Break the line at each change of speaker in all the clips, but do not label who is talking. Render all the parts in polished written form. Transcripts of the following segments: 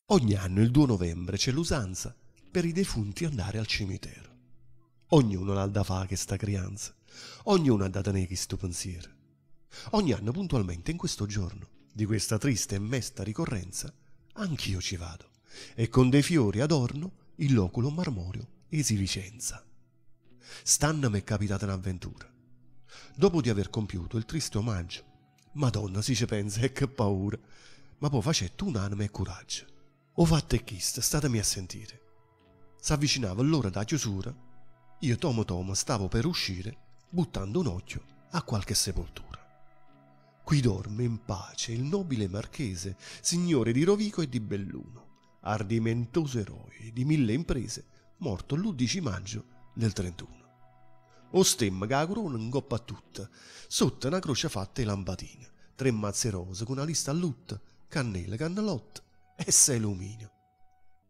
Ogni anno il 2 novembre c'è l'usanza per i defunti andare al cimitero. Ognuno l'ha da fa che sta crianza, ognuno ha da tenere sto pensiero. Ogni anno puntualmente in questo giorno di questa triste e mesta ricorrenza anch'io ci vado e con dei fiori adorno il loculo marmoreo esi Vicenza. St'anno m'è capitata un'avventura. Dopo di aver compiuto il triste omaggio, Madonna si ci pensa e che paura, ma poi facetto un'anima e coraggio. O fatto è chist, statemi a sentire. S'avvicinava l'ora da chiusura, io tomo stavo per uscire, buttando un occhio a qualche sepoltura. Qui dorme in pace il nobile marchese, signore di Rovigo e di Belluno, ardimentoso eroe di 1000 imprese, morto l'11 maggio del 31. O stemma che la corona ingoppa tutta, sotto una croce fatta di lampadine, 3 mazze rose con una lista a lutta, cannelle, cannalotte e 6 lumini.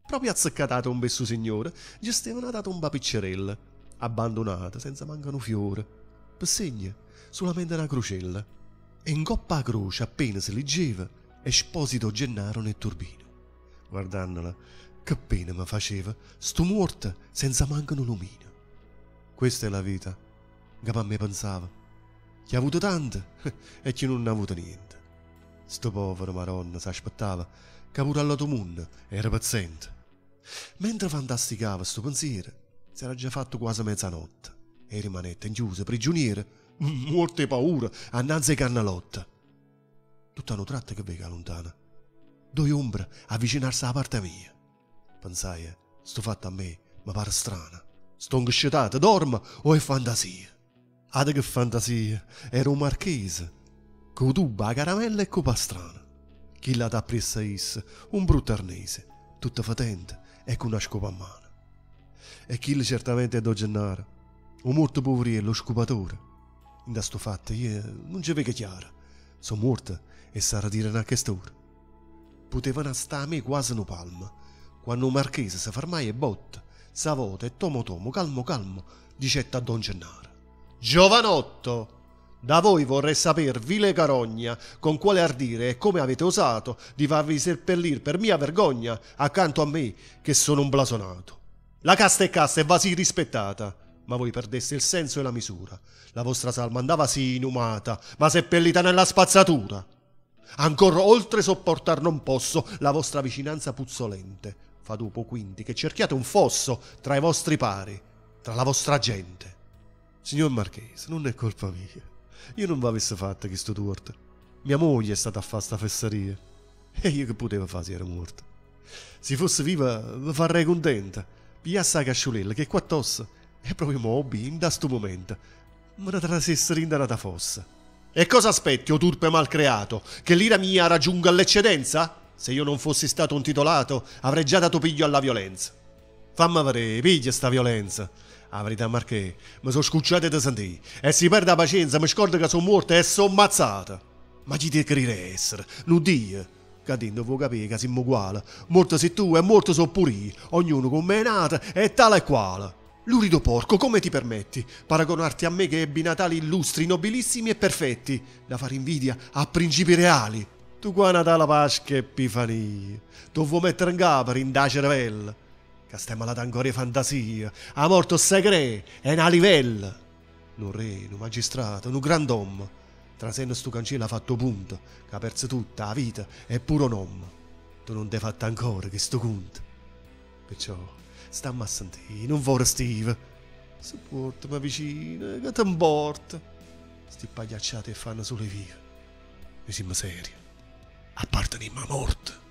Proprio azzeccata a tomba su signore, gli stava una tomba piccerella, abbandonata, senza mancano fiore, per segno solamente una crocella. E in coppa a croce appena si leggeva, Esposito Gennaro nel turbino. Guardandola, che pena mi faceva, sto morta senza mancano lumini. Questa è la vita, che a me pensava. Chi ha avuto tanto e chi non ha avuto niente. Sto povero Maronna s'aspettava che pure all'altro mondo era paziente. Mentre fantasticava sto pensiero, si era già fatto quasi mezzanotte e rimanette chiuso prigioniero, morte paura, annanzi ai cannalotta. Tutta una tratta che vega lontana, 2 ombre avvicinarsi alla parte mia. Pensai, sto fatto a me mi pare strana. Sto ingosciatato, dormo o è fantasia? Ad che fantasia, era un marchese, con tuba, a caramella e con pastrana. Chi l'ha da pressa is, un brutto arnese, tutta fatente e con una scopa a mano. E chi certamente è do Gennaro, un morto poveriello scopatore. Da sto fatto io non ci vedo chiaro, sono morta e sarà dire una quest'ora. Potevano stare a me quasi un palmo, quando un marchese si fermai e botta, s'avota e tomo calmo, dicette a Don Gennaro: Giovanotto, da voi vorrei saper, vile carogna, con quale ardire e come avete osato di farvi seppellir per mia vergogna accanto a me che sono un blasonato. La casta e va sì rispettata, ma voi perdeste il senso e la misura. La vostra salma andava sì inumata, ma seppellita nella spazzatura. Ancora oltre sopportar non posso la vostra vicinanza puzzolente. Fa dopo quindi che cerchiate un fosso tra i vostri pari, tra la vostra gente. Signor Marchese, non è colpa mia. Io non v'avesse fatta questo torto. Mia moglie è stata a fare sta fesseria. E io che potevo fare se era morta? Se fosse viva, vi farei contenta. Pigliasse la casciolella, che qua tossa è proprio mobile, in da sto momento. Me la trasesse rindanata fossa. E cosa aspetti, o turpe malcreato? Che l'ira mia raggiunga l'eccedenza? Se io non fossi stato un titolato, avrei già dato piglio alla violenza. Fammi vedere, piglia sta violenza. La verità, Marché, mi sono scucciate da sentire. E si perde la pazienza, mi scordo che sono morta e sono ammazzata. Ma chi ti crede essere? Non Dio. Cadendo vuoi capire che siamo uguali. Morto sei tu e morto so pure io. Ognuno con me è nata e tale e quale. Lurido porco, come ti permetti? Paragonarti a me che ebbi natali illustri, nobilissimi e perfetti, da fare invidia a principi reali. Tu qua Natale Pasqua e Epifania. Tu vuoi mettere in capo in da cervella. Che stai malata ancora di fantasia. A morto segre è una livella. Un re, un magistrato, un grand'uomo. Trasendo sto cancello ha fatto punto, che ha perso tutta la vita e pure un uomo. Tu non ti hai fatto ancora che sto conto. Perciò stammi a sentire, non vuoi Steve. Supportami vicino, che ti importa? Sti pagliacciati e fanno solo i vivi. Noi siamo seri. Apparteniamo a morte.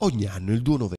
Ogni anno il 2 novembre